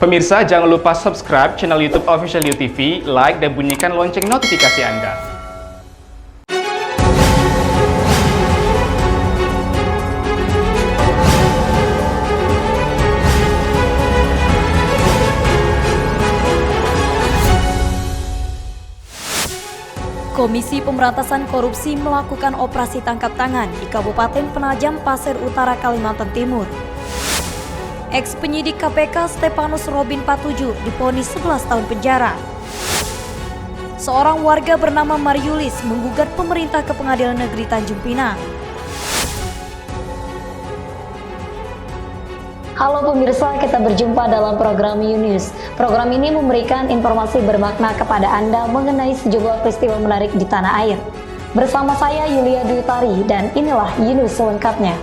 Pemirsa, jangan lupa subscribe channel YouTube Official UTV, like dan bunyikan lonceng notifikasi Anda. Komisi Pemberantasan Korupsi melakukan operasi tangkap tangan di Kabupaten Penajam Pasir Utara, Kalimantan Timur. Ex-penyidik KPK Stepanus Robin Patuju divonis 11 tahun penjara. Seorang warga bernama Mariulis menggugat pemerintah ke Pengadilan Negeri Tanjung Pinang. Halo pemirsa, kita berjumpa dalam program UNews. Program ini memberikan informasi bermakna kepada Anda mengenai sejumlah peristiwa menarik di tanah air. Bersama saya Yulia Dwi Tari dan inilah UNews selengkapnya.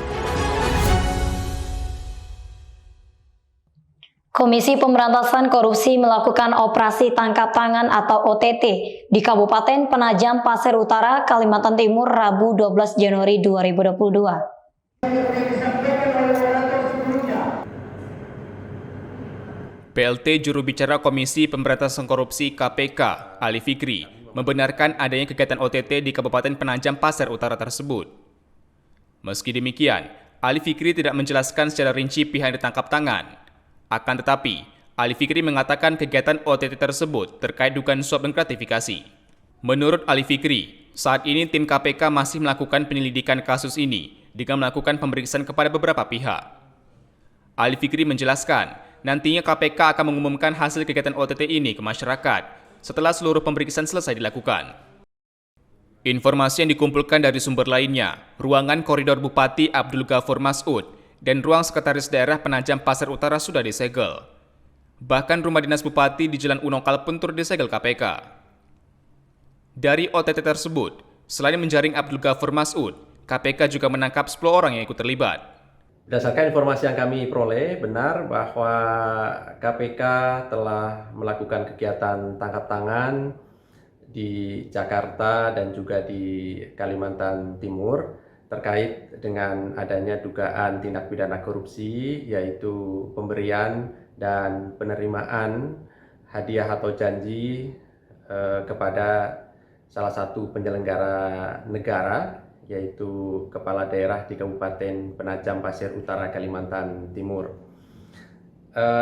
Komisi Pemberantasan Korupsi melakukan operasi tangkap tangan atau OTT di Kabupaten Penajam Pasir Utara, Kalimantan Timur, Rabu 12 Januari 2022. PLT Juru Bicara Komisi Pemberantasan Korupsi KPK, Ali Fikri, membenarkan adanya kegiatan OTT di Kabupaten Penajam Pasir Utara tersebut. Meski demikian, Ali Fikri tidak menjelaskan secara rinci pihak yang ditangkap tangan. Akan tetapi, Ali Fikri mengatakan kegiatan OTT tersebut terkait dugaan suap dan gratifikasi. Menurut Ali Fikri, saat ini tim KPK masih melakukan penyelidikan kasus ini dengan melakukan pemeriksaan kepada beberapa pihak. Ali Fikri menjelaskan, nantinya KPK akan mengumumkan hasil kegiatan OTT ini ke masyarakat setelah seluruh pemeriksaan selesai dilakukan. Informasi yang dikumpulkan dari sumber lainnya, ruangan koridor Bupati Abdul Ghafur Mas'ud dan ruang Sekretaris Daerah Penajam Pasir Utara sudah disegel. Bahkan rumah dinas Bupati di Jalan Unongkal pun turut disegel KPK. Dari OTT tersebut, selain menjaring Abdul Ghafur Mas'ud, KPK juga menangkap 10 orang yang ikut terlibat. Berdasarkan informasi yang kami peroleh, benar bahwa KPK telah melakukan kegiatan tangkap tangan di Jakarta dan juga di Kalimantan Timur terkait dengan adanya dugaan tindak pidana korupsi, yaitu pemberian dan penerimaan hadiah atau janji kepada salah satu penyelenggara negara, yaitu kepala daerah di Kabupaten Penajam Pasir Utara, Kalimantan Timur.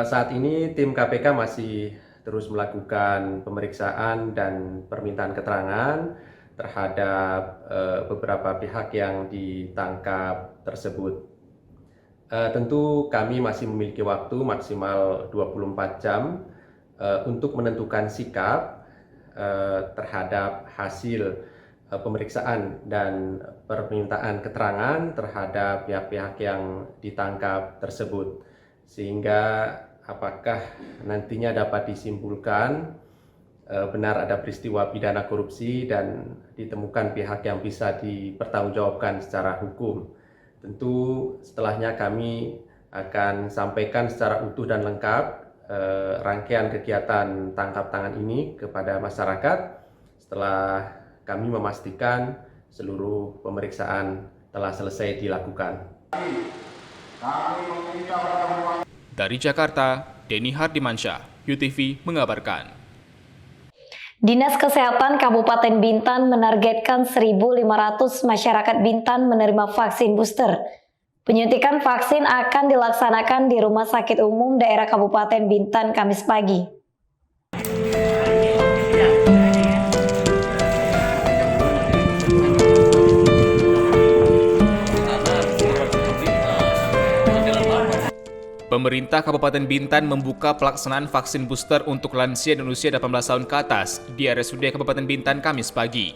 Saat ini tim KPK masih terus melakukan pemeriksaan dan permintaan keterangan terhadap beberapa pihak yang ditangkap tersebut. Tentu kami masih memiliki waktu maksimal 24 jam untuk menentukan sikap terhadap hasil pemeriksaan dan permintaan keterangan terhadap pihak-pihak yang ditangkap tersebut, sehingga apakah nantinya dapat disimpulkan benar ada peristiwa pidana korupsi dan ditemukan pihak yang bisa dipertanggungjawabkan secara hukum. Tentu setelahnya kami akan sampaikan secara utuh dan lengkap rangkaian kegiatan tangkap tangan ini kepada masyarakat setelah kami memastikan seluruh pemeriksaan telah selesai dilakukan. Dari Jakarta, Denny Hardimansyah, UTV mengabarkan. Dinas Kesehatan Kabupaten Bintan menargetkan 1.500 masyarakat Bintan menerima vaksin booster. Penyuntikan vaksin akan dilaksanakan di Rumah Sakit Umum Daerah Kabupaten Bintan Kamis pagi. Pemerintah Kabupaten Bintan membuka pelaksanaan vaksin booster untuk lansia dan usia 18 tahun ke atas di RSUD Kabupaten Bintan Kamis pagi.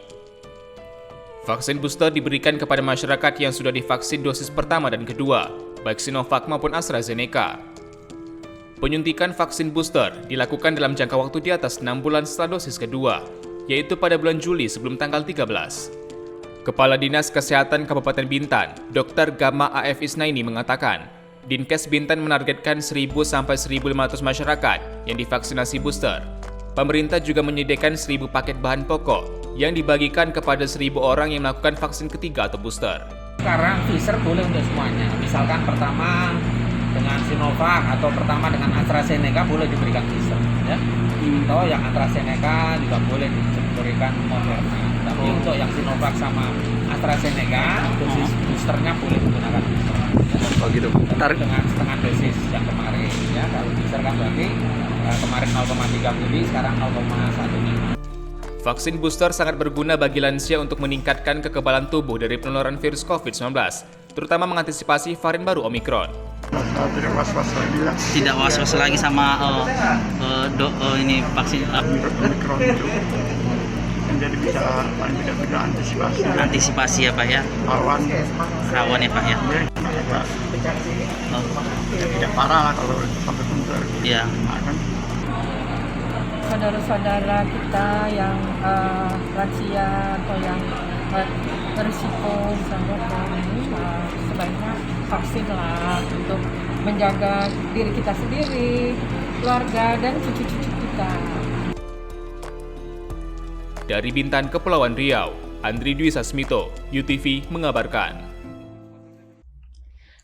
Vaksin booster diberikan kepada masyarakat yang sudah divaksin dosis pertama dan kedua, baik Sinovac maupun AstraZeneca. Penyuntikan vaksin booster dilakukan dalam jangka waktu di atas 6 bulan setelah dosis kedua, yaitu pada bulan Juli sebelum tanggal 13. Kepala Dinas Kesehatan Kabupaten Bintan, Dr. Gama A.F. Isnaini mengatakan, Dinkes Bintan menargetkan 1.000 sampai 1.500 masyarakat yang divaksinasi booster. Pemerintah juga menyediakan 1.000 paket bahan pokok yang dibagikan kepada 1.000 orang yang melakukan vaksin ketiga atau booster. Sekarang Pfizer boleh untuk semuanya. Misalkan pertama dengan dengan Sinovac atau pertama dengan AstraZeneca boleh diberikan booster, ya. Atau yang AstraZeneca juga boleh diberikan Moderna. Tapi untuk yang Sinovac sama AstraZeneca, dosis boosternya boleh menggunakan booster. Oh gitu. Dengan setengah dosis yang kemarin, ya. Kalau booster kan berarti kemarin 0,3 mili, sekarang 0,15. Vaksin booster sangat berguna bagi lansia untuk meningkatkan kekebalan tubuh dari penularan virus COVID-19, terutama mengantisipasi varian baru Omikron. Tidak was-was lagi sama ini vaksin Omikron itu. Jadi bisa paling tidak antisipasi ya Pak ya. Rawan ya Pak ya. Tidak parah lah kalau sampai booster. Iya. Saudara-saudara kita yang lansia atau yang berisiko ini sebaiknya vaksin lah untuk menjaga diri kita sendiri, keluarga dan cucu-cucu kita. Dari Bintan, Kepulauan Riau, Andri Dwi Sasmito, UTV mengabarkan.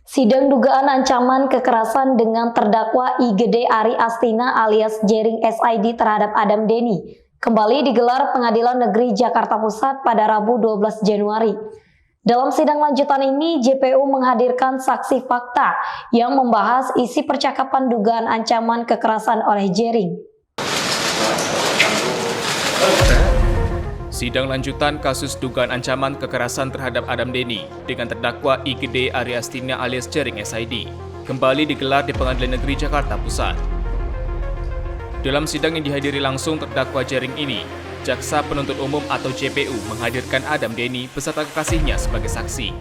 Sidang dugaan ancaman kekerasan dengan terdakwa IGD Ari Astina alias Jering SID terhadap Adam Denny kembali digelar Pengadilan Negeri Jakarta Pusat pada Rabu 12 Januari. Dalam sidang lanjutan ini, JPU menghadirkan saksi fakta yang membahas isi percakapan dugaan ancaman kekerasan oleh Jering. Sidang lanjutan kasus dugaan ancaman kekerasan terhadap Adam Denny dengan terdakwa IGD Ari Astina alias Jering SID kembali digelar di Pengadilan Negeri Jakarta Pusat. Dalam sidang yang dihadiri langsung terdakwa Jering ini, Jaksa Penuntut Umum atau JPU menghadirkan Adam Denny beserta kekasihnya sebagai saksi.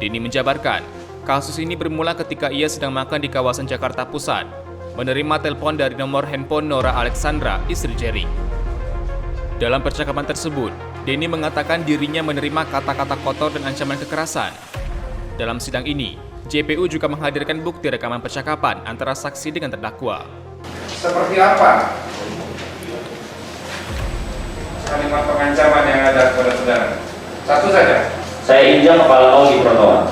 Denny menjabarkan, kasus ini bermula ketika ia sedang makan di kawasan Jakarta Pusat, menerima telepon dari nomor handphone Nora Alexandra, istri Jering. Dalam percakapan tersebut, Denny mengatakan dirinya menerima kata-kata kotor dan ancaman kekerasan. Dalam sidang ini, JPU juga menghadirkan bukti rekaman percakapan antara saksi dengan terdakwa. Seperti apa kalimat pengancaman yang ada kepada saudara? Satu saja. Saya injak kepala kau di trotoar.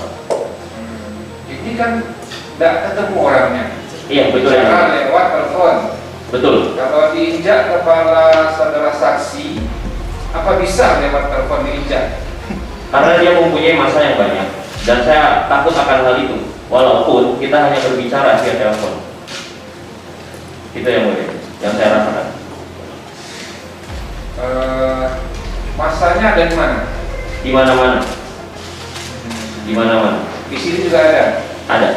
Ini kan tidak ketemu orangnya. Iya, betul ya. Lewat telepon. Betul. Kalau diinjak kepala saudara saksi, apa bisa lewat telepon diinjak? Karena dia mempunyai masa yang banyak. Dan saya takut akan hal itu. Walaupun kita hanya berbicara via telepon. Itu yang boleh, yang saya rasakan. Masanya ada di mana? Di mana-mana. Di mana-mana. Di sini juga ada? Ada.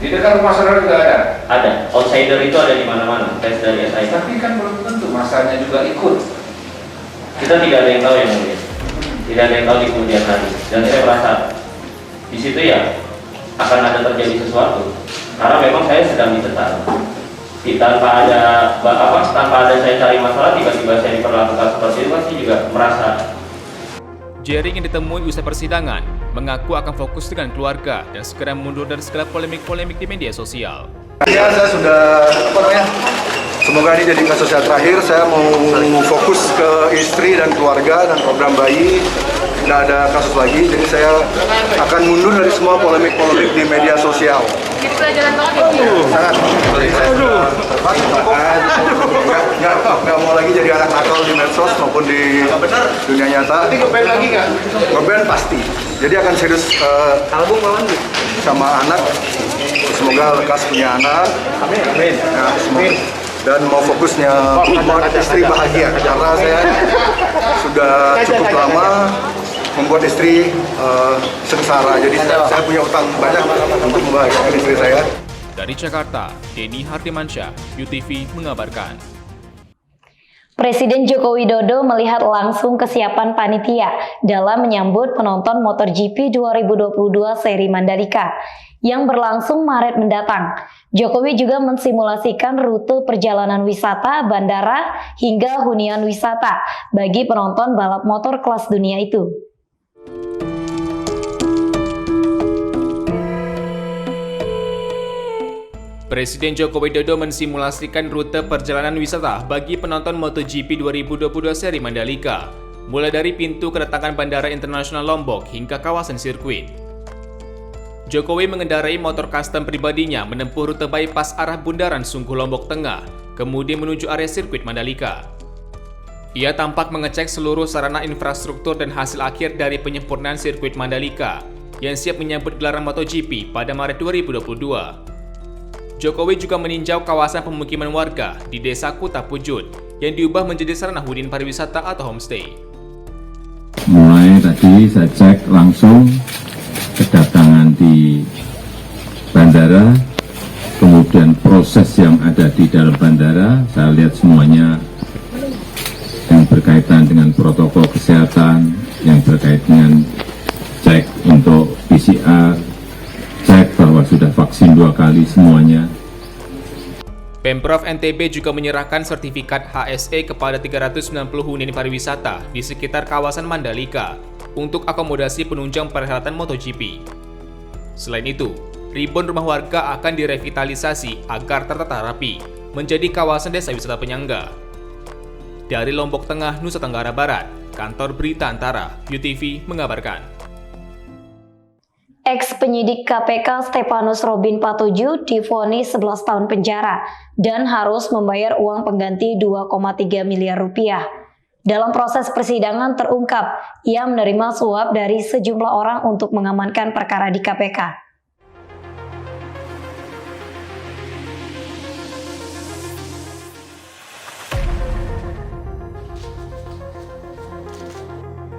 Di dekat rumah saudara juga ada? Ada. Outsider itu ada di mana-mana. Tes dari SID. Tapi kan belum tentu masanya juga ikut. Kita tidak ada yang tahu yang mulia. Tidak ada yang tahu di kemudian hari. Dan saya merasa di situ ya akan ada terjadi sesuatu. Karena memang saya sedang ditekan. Tanpa ada saya cari masalah, tiba-tiba saya diperlakukan seperti itu, pasti juga merasa. Jering yang ditemui usai persidangan mengaku akan fokus dengan keluarga dan segera mundur dari segala polemik-polemik di media sosial. Ya, saya sudah semoga ini jadi kasus yang terakhir. Saya mau fokus ke istri dan keluarga dan program bayi. Tidak ada kasus lagi, jadi saya akan mundur dari semua polemik-polemik di media sosial. Jadi pelajaran banget ya? Sangat. Jadi saya nggak mau lagi jadi anak nakal di medsos maupun di dunia nyata. Nanti ngeband lagi kan? Ngeband pasti. Jadi akan serius album sama anak. Semoga lekas punya anak. Amin. Amin. Ya, semoga. Dan mau fokusnya membuat istri bahagia karena saya sudah cukup lama membuat istri sengsara. Jadi saya punya utang banyak untuk membahagiakan istri saya. Dari Jakarta, Denny Hardimansyah, UTV mengabarkan. Presiden Joko Widodo melihat langsung kesiapan panitia dalam menyambut penonton MotoGP 2022 seri Mandalika yang berlangsung Maret mendatang. Jokowi juga mensimulasikan rute perjalanan wisata, bandara, hingga hunian wisata bagi penonton balap motor kelas dunia itu. Presiden Joko Widodo mensimulasikan rute perjalanan wisata bagi penonton MotoGP 2022 seri Mandalika, mulai dari pintu kedatangan Bandara Internasional Lombok hingga kawasan sirkuit. Jokowi mengendarai motor custom pribadinya menempuh rute bypass arah Bundaran Sungguh Lombok Tengah, kemudian menuju area sirkuit Mandalika. Ia tampak mengecek seluruh sarana infrastruktur dan hasil akhir dari penyempurnaan sirkuit Mandalika yang siap menyambut gelaran MotoGP pada Maret 2022. Jokowi juga meninjau kawasan pemukiman warga di Desa Kuta Pujut yang diubah menjadi sarana hunian pariwisata atau homestay. Mulai tadi saya cek langsung kedatangan di bandara, kemudian proses yang ada di dalam bandara, saya lihat semuanya yang berkaitan dengan protokol kesehatan, yang berkaitan dengan cek untuk PCR, cek bahwa sudah vaksin 2 kali semuanya. Pemprov NTB juga menyerahkan sertifikat HSE kepada 390 hunian pariwisata di sekitar kawasan Mandalika untuk akomodasi penunjang perhelatan MotoGP. Selain itu, ribuan rumah warga akan direvitalisasi agar tertata rapi menjadi kawasan desa wisata penyangga. Dari Lombok Tengah, Nusa Tenggara Barat, Kantor Berita Antara, UTV mengabarkan. Ex-penyidik KPK Stefanus Robin Patuju divonis 11 tahun penjara dan harus membayar uang pengganti 2,3 miliar rupiah. Dalam proses persidangan terungkap, ia menerima suap dari sejumlah orang untuk mengamankan perkara di KPK.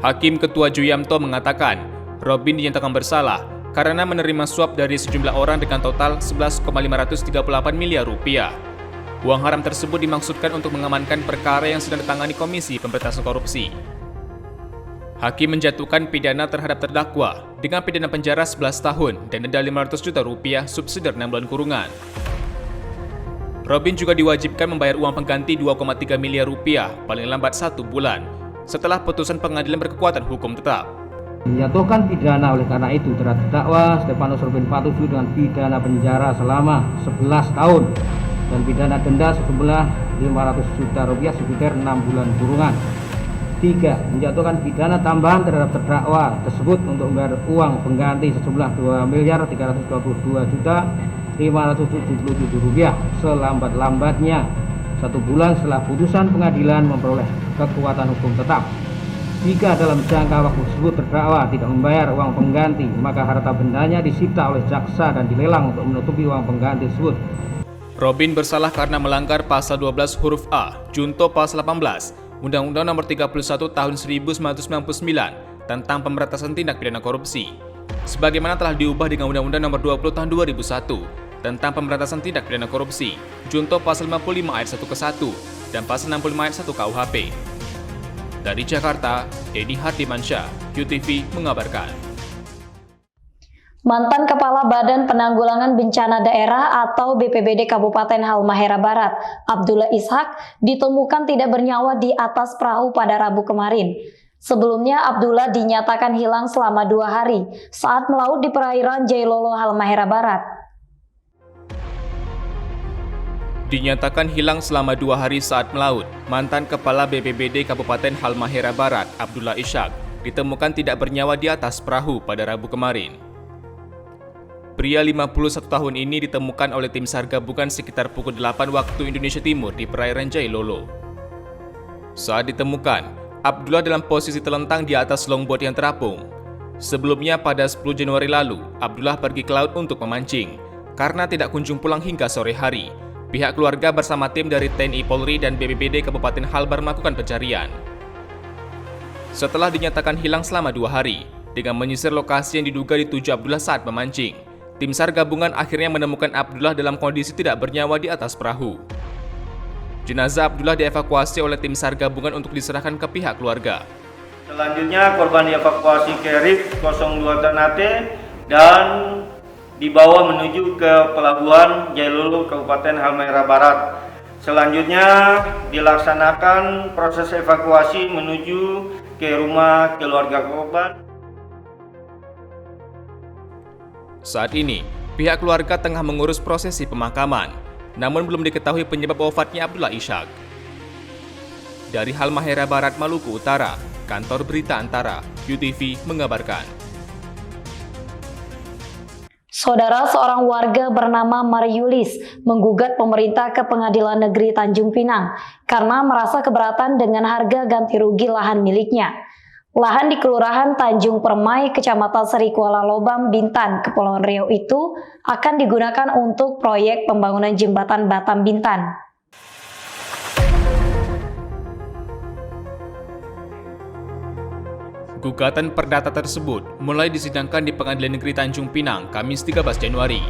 Hakim Ketua Juyamto mengatakan, Robin dinyatakan bersalah karena menerima suap dari sejumlah orang dengan total 11,538 miliar rupiah. Uang haram tersebut dimaksudkan untuk mengamankan perkara yang sedang ditangani Komisi Pemberantasan Korupsi. Hakim menjatuhkan pidana terhadap terdakwa dengan pidana penjara 11 tahun dan denda 500 juta rupiah subsidi 6 bulan kurungan. Robin juga diwajibkan membayar uang pengganti 2,3 miliar rupiah paling lambat 1 bulan setelah putusan pengadilan berkekuatan hukum tetap. Dijatuhkan pidana oleh karena itu terhadap terdakwa Stefanus Robin Patuju dengan pidana penjara selama 11 tahun dan pidana denda sejumlah 500 juta rupiah subsidi 6 bulan kurungan. 3. Menjatuhkan pidana tambahan terhadap terdakwa tersebut untuk membayar uang pengganti sejumlah 2.322.577 rupiah selambat-lambatnya 1 bulan setelah putusan pengadilan memperoleh kekuatan hukum tetap. Jika dalam jangka waktu tersebut terdakwa tidak membayar uang pengganti, maka harta bendanya disita oleh jaksa dan dilelang untuk menutupi uang pengganti tersebut. Robin bersalah karena melanggar pasal 12 huruf A, junto pasal 18, Undang-Undang Nomor 31 Tahun 1999 tentang pemberantasan tindak pidana korupsi, sebagaimana telah diubah dengan Undang-Undang Nomor 20 Tahun 2001 tentang pemberantasan tindak pidana korupsi, junto pasal 55 ayat 1 ke 1 dan pasal 65 ayat 1 KUHP. Dari Jakarta, Edi Hardimansyah, UTV mengabarkan. Mantan Kepala Badan Penanggulangan Bencana Daerah atau BPBD Kabupaten Halmahera Barat, Abdullah Ishak, ditemukan tidak bernyawa di atas perahu pada Rabu kemarin. Sebelumnya, Abdullah dinyatakan hilang selama 2 hari saat melaut di perairan Jailolo, Halmahera Barat. Dinyatakan hilang selama 2 hari saat melaut, mantan Kepala BPBD Kabupaten Halmahera Barat, Abdullah Ishak, ditemukan tidak bernyawa di atas perahu pada Rabu kemarin. Pria 51 tahun ini ditemukan oleh tim SAR gabungan sekitar pukul 8 waktu Indonesia Timur di perairan Jailolo. Saat ditemukan, Abdullah dalam posisi telentang di atas longboat yang terapung. Sebelumnya pada 10 Januari lalu, Abdullah pergi ke laut untuk memancing. Karena tidak kunjung pulang hingga sore hari, pihak keluarga bersama tim dari TNI Polri dan BPBD Kabupaten Halbar melakukan pencarian. Setelah dinyatakan hilang selama 2 hari, dengan menyisir lokasi yang diduga dituju Abdullah saat memancing, tim SAR gabungan akhirnya menemukan Abdullah dalam kondisi tidak bernyawa di atas perahu. Jenazah Abdullah dievakuasi oleh tim SAR gabungan untuk diserahkan ke pihak keluarga. Selanjutnya korban dievakuasi ke RIF 02 Ternate dan dibawa menuju ke pelabuhan Jailolo Kabupaten Halmahera Barat. Selanjutnya dilaksanakan proses evakuasi menuju ke rumah keluarga korban. Saat ini, pihak keluarga tengah mengurus prosesi pemakaman, namun belum diketahui penyebab wafatnya Abdullah Ishak. Dari Halmahera Barat, Maluku Utara, Kantor Berita Antara, UTV mengabarkan. Saudara, seorang warga bernama Mariulis menggugat pemerintah ke Pengadilan Negeri Tanjung Pinang karena merasa keberatan dengan harga ganti rugi lahan miliknya. Lahan di Kelurahan Tanjung Permai, Kecamatan Seri Kuala Lobam, Bintan, Kepulauan Riau itu akan digunakan untuk proyek pembangunan jembatan Batam Bintan. Gugatan perdata tersebut mulai disidangkan di Pengadilan Negeri Tanjung Pinang, Kamis 13 Januari.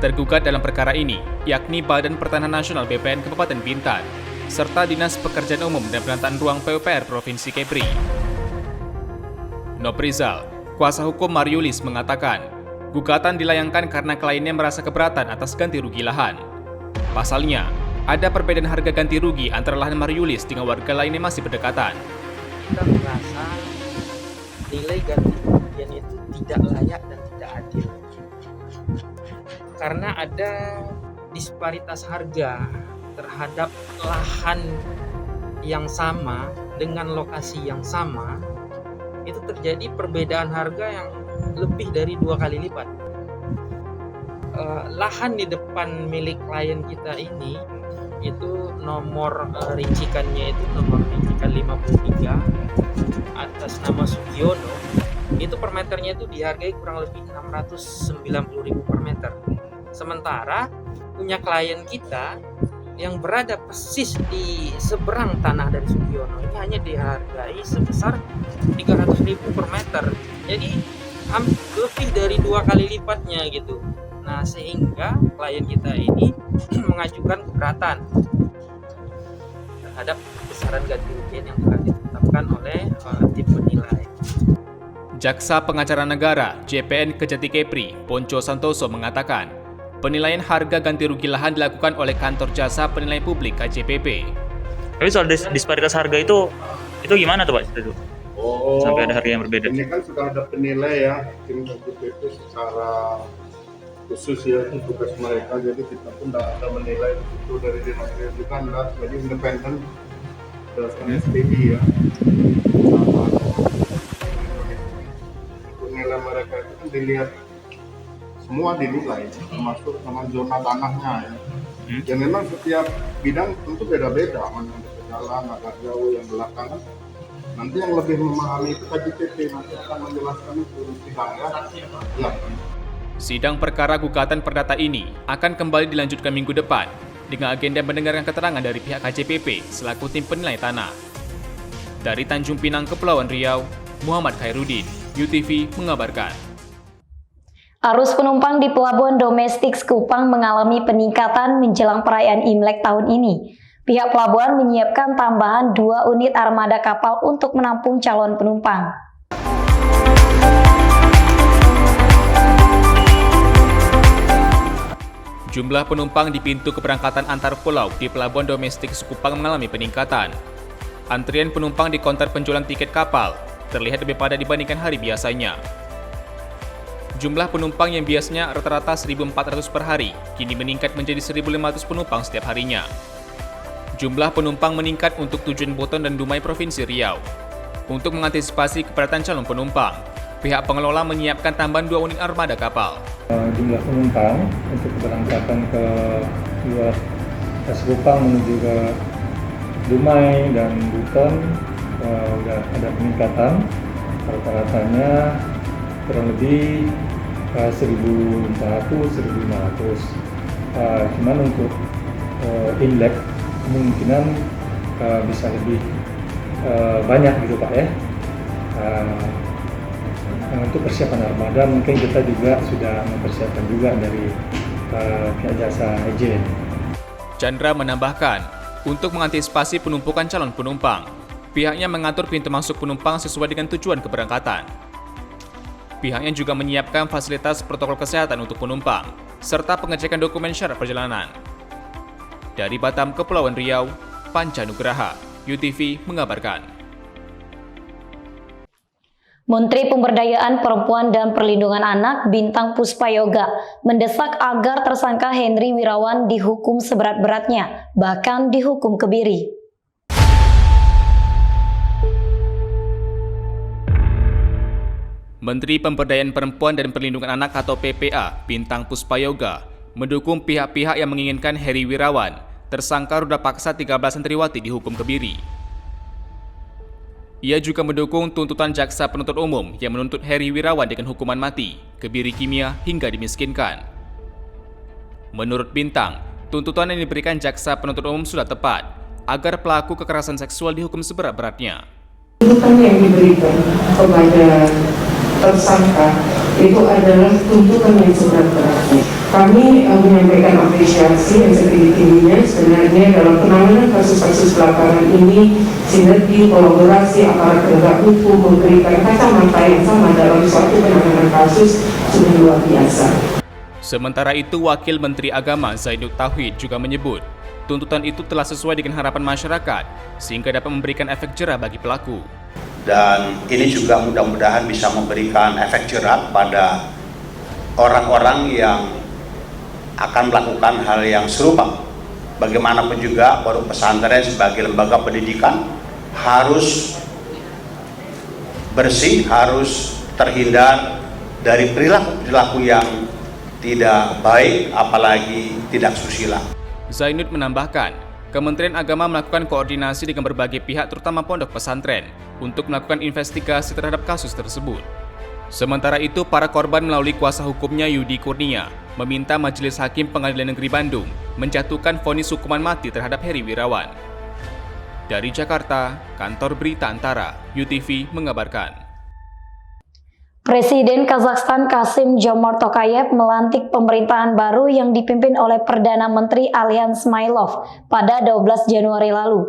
Tergugat dalam perkara ini, yakni Badan Pertanahan Nasional BPN Kabupaten Bintan, serta Dinas Pekerjaan Umum dan Penataan Ruang PUPR Provinsi Kepri. Noprizal, kuasa hukum Mariulis mengatakan, gugatan dilayangkan karena kliennya merasa keberatan atas ganti rugi lahan. Pasalnya, ada perbedaan harga ganti rugi antara lahan Mariulis dengan warga lainnya masih berdekatan. Kita merasa nilai ganti kerugian itu tidak layak dan tidak adil karena ada disparitas harga terhadap lahan yang sama dengan lokasi yang sama. Itu terjadi perbedaan harga yang lebih dari 2 kali lipat. Lahan di depan milik klien kita ini itu nomor rincikannya itu nomor rincikan 53 atas nama Sugiono, itu per meternya itu dihargai kurang lebih 690.000 per meter. Sementara punya klien kita yang berada persis di seberang tanah dari Sugiono ini hanya dihargai sebesar 300.000 per meter. Jadi lebih dari 2 kali lipatnya gitu. Nah, sehingga klien kita ini mengajukan keberatan terhadap besaran ganti rugi yang telah ditetapkan oleh tim penilai. Jaksa Pengacara Negara JPN Kejati Kepri, Ponco Santoso mengatakan, penilaian harga ganti rugi lahan dilakukan oleh Kantor Jasa Penilai Publik KJPP. Tapi soal disparitas harga itu gimana tuh Pak? Sampai ada harga yang berbeda. Ini kan sudah ada penilai ya, tim KJPP secara khusus ya, tugas mereka, jadi kita pun tidak ada menilai itu dari dinas pendidikan dan sebagai independen berdasarkan SPI ya. Nilai mereka itu kan dilihat semua dinilai, termasuk sama zona tanahnya ya. Dan memang setiap bidang tentu beda-beda, mana yang dekat jalan, agak jauh, yang belakangan. Nanti yang lebih memahami itu KJPP nanti akan menjelaskan itu sidang ya. Ya. Sidang perkara gugatan perdata ini akan kembali dilanjutkan minggu depan dengan agenda mendengarkan keterangan dari pihak KJPP selaku tim penilai tanah. Dari Tanjung Pinang, Kepulauan Riau, Muhammad Khairuddin, UTV mengabarkan. Arus penumpang di Pelabuhan Domestik Sekupang mengalami peningkatan menjelang perayaan Imlek tahun ini. Pihak pelabuhan menyiapkan tambahan 2 unit armada kapal untuk menampung calon penumpang. Jumlah penumpang di pintu keberangkatan antar pulau di Pelabuhan Domestik Sekupang mengalami peningkatan. Antrian penumpang di konter penjualan tiket kapal terlihat lebih padat dibandingkan hari biasanya. Jumlah penumpang yang biasanya rata-rata 1.400 per hari, kini meningkat menjadi 1.500 penumpang setiap harinya. Jumlah penumpang meningkat untuk tujuan Boton dan Dumai Provinsi Riau. Untuk mengantisipasi kepadatan calon penumpang, pihak pengelola menyiapkan tambahan 2 unit armada kapal. Jumlah penumpang untuk keberangkatan ke luar Sekupang menuju ke Dumai dan Buton sudah ada peningkatan. Rata-ratanya kurang lebih 1.400-1.500. Cuman untuk Imlek kemungkinan bisa lebih banyak gitu Pak ya. Untuk persiapan armada mungkin kita juga sudah mempersiapkan juga dari pihak jasa ejen. Chandra menambahkan, untuk mengantisipasi penumpukan calon penumpang, pihaknya mengatur pintu masuk penumpang sesuai dengan tujuan keberangkatan. Pihaknya juga menyiapkan fasilitas protokol kesehatan untuk penumpang, serta pengecekan dokumen syarat perjalanan. Dari Batam, Kepulauan Riau, Panca Nugraha, UTV mengabarkan. Menteri Pemberdayaan Perempuan dan Perlindungan Anak Bintang Puspayoga mendesak agar tersangka Henry Wirawan dihukum seberat-beratnya, bahkan dihukum kebiri. Menteri Pemberdayaan Perempuan dan Perlindungan Anak atau PPA, Bintang Puspayoga, mendukung pihak-pihak yang menginginkan Heri Wirawan, tersangka ruda paksa 13 santriwati dihukum kebiri. Ia juga mendukung tuntutan jaksa penuntut umum yang menuntut Heri Wirawan dengan hukuman mati, kebiri kimia hingga dimiskinkan. Menurut Bintang, tuntutan yang diberikan jaksa penuntut umum sudah tepat agar pelaku kekerasan seksual dihukum seberat-beratnya. Tuntutan yang diberikan kepada tersangka itu adalah tuntutan yang seberat-beratnya. Kami menyampaikan apresiasi yang setinggi-tingginya sebenarnya dalam penanganan kasus-kasus belakangan ini, sinergi kolaborasi aparat penegak hukum memberikan kacamata yang sama dalam suatu penanganan kasus sudah luar biasa. Sementara itu, Wakil Menteri Agama Zainud Tauhid juga menyebut tuntutan itu telah sesuai dengan harapan masyarakat sehingga dapat memberikan efek jerah bagi pelaku. Dan ini juga mudah-mudahan bisa memberikan efek jerah pada orang-orang yang akan melakukan hal yang serupa. Bagaimanapun juga pondok pesantren sebagai lembaga pendidikan harus bersih, harus terhindar dari perilaku-perilaku yang tidak baik, apalagi tidak susila. Zainud menambahkan, Kementerian Agama melakukan koordinasi dengan berbagai pihak terutama pondok pesantren untuk melakukan investigasi terhadap kasus tersebut. Sementara itu, para korban melalui kuasa hukumnya Yudi Kurnia meminta Majelis Hakim Pengadilan Negeri Bandung menjatuhkan vonis hukuman mati terhadap Heri Wirawan. Dari Jakarta, Kantor Berita Antara, UTV mengabarkan. Presiden Kazakhstan Kassym-Jomart Tokayev melantik pemerintahan baru yang dipimpin oleh Perdana Menteri Alyan Smailov pada 12 Januari lalu.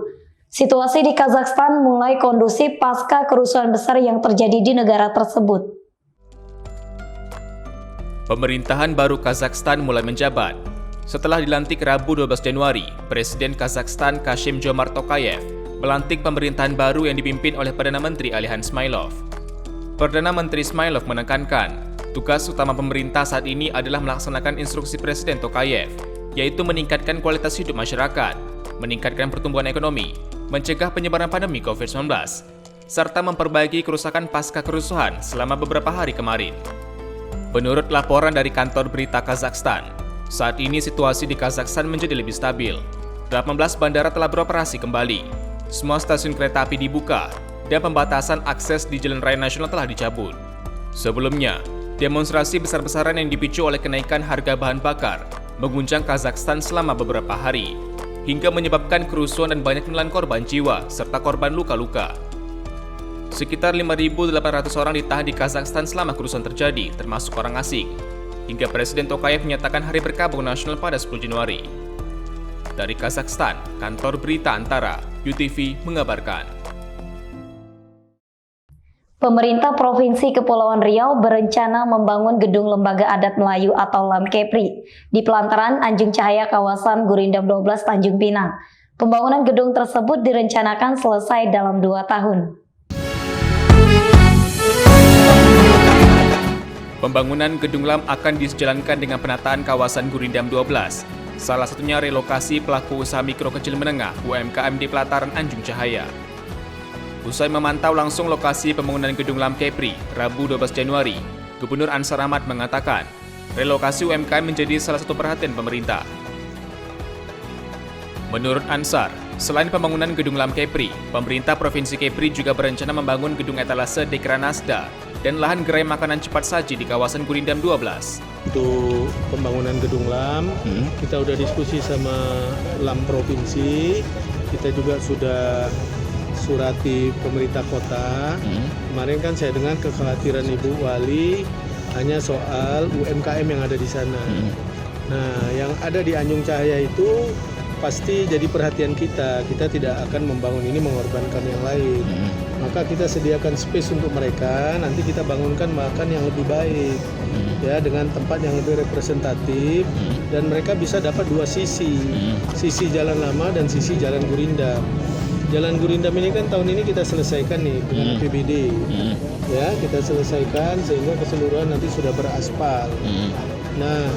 Situasi di Kazakhstan mulai kondusif pasca kerusuhan besar yang terjadi di negara tersebut. Pemerintahan baru Kazakhstan mulai menjabat. Setelah dilantik Rabu 12 Januari, Presiden Kazakhstan Kassym-Jomart Tokayev melantik pemerintahan baru yang dipimpin oleh Perdana Menteri Alyan Smailov. Perdana Menteri Smailov menekankan, tugas utama pemerintah saat ini adalah melaksanakan instruksi Presiden Tokayev, yaitu meningkatkan kualitas hidup masyarakat, meningkatkan pertumbuhan ekonomi, mencegah penyebaran pandemi COVID-19, serta memperbaiki kerusakan pasca kerusuhan selama beberapa hari kemarin. Menurut laporan dari kantor berita Kazakhstan, saat ini situasi di Kazakhstan menjadi lebih stabil. 18 bandara telah beroperasi kembali, semua stasiun kereta api dibuka, dan pembatasan akses di jalan raya nasional telah dicabut. Sebelumnya, demonstrasi besar-besaran yang dipicu oleh kenaikan harga bahan bakar mengguncang Kazakhstan selama beberapa hari, hingga menyebabkan kerusuhan dan banyak menelan korban jiwa serta korban luka-luka. Sekitar 5.800 orang ditahan di Kazakhstan selama kerusuhan terjadi, termasuk orang asing, hingga Presiden Tokayev menyatakan hari berkabung nasional pada 10 Januari. Dari Kazakhstan, Kantor Berita Antara, UTV mengabarkan. Pemerintah Provinsi Kepulauan Riau berencana membangun gedung Lembaga Adat Melayu atau LAMKEPRI di pelataran Anjung Cahaya kawasan Gurindam 12 Tanjung Pinang. Pembangunan gedung tersebut direncanakan selesai dalam 2 tahun. Pembangunan gedung LAM akan dijalankan dengan penataan kawasan Gurindam 12. Salah satunya relokasi pelaku usaha mikro kecil menengah UMKM di pelataran Anjung Cahaya. Usai memantau langsung lokasi pembangunan gedung LAMKEPRI, Rabu 12 Januari, Gubernur Ansar Ahmad mengatakan, relokasi UMKM menjadi salah satu perhatian pemerintah. Menurut Ansar, selain pembangunan gedung LAMKEPRI, pemerintah Provinsi Kepri juga berencana membangun gedung etalase Dekranasda dan lahan gerai makanan cepat saji di kawasan Gurindam 12. Untuk pembangunan gedung LAM, kita udah diskusi sama LAM Provinsi, kita juga sudah surati pemerintah kota. Kemarin kan saya dengar kekhawatiran Ibu Wali hanya soal UMKM yang ada di sana. Nah, yang ada di Anjung Cahaya itu pasti jadi perhatian kita. Kita tidak akan membangun ini mengorbankan yang lain. Maka kita sediakan space untuk mereka, nanti kita bangunkan makan yang lebih baik. Ya, dengan tempat yang lebih representatif dan mereka bisa dapat 2 sisi. Sisi Jalan Lama dan sisi Jalan Gurindam. Jalan Gurindam ini kan tahun ini kita selesaikan nih dengan APBD. Ya, kita selesaikan sehingga keseluruhan nanti sudah beraspal. Nah,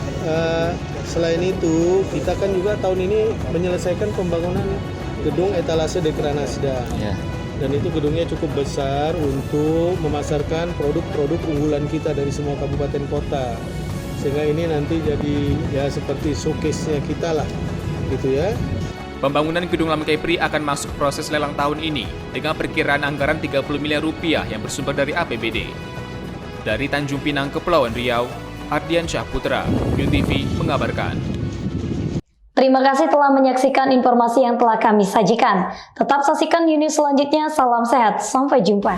selain itu kita kan juga tahun ini menyelesaikan pembangunan gedung etalase Dekranasda. dan itu gedungnya cukup besar untuk memasarkan produk-produk unggulan kita dari semua kabupaten kota, sehingga ini nanti jadi ya seperti showcase-nya kita lah gitu ya. Pembangunan Gedung Lam Kepri akan masuk proses lelang tahun ini dengan perkiraan anggaran 30 miliar rupiah yang bersumber dari APBD. Dari Tanjung Pinang, Kepulauan Riau, Ardian Syah Putra, UTV mengabarkan. Terima kasih telah menyaksikan informasi yang telah kami sajikan. Tetap saksikan News selanjutnya. Salam sehat, sampai jumpa.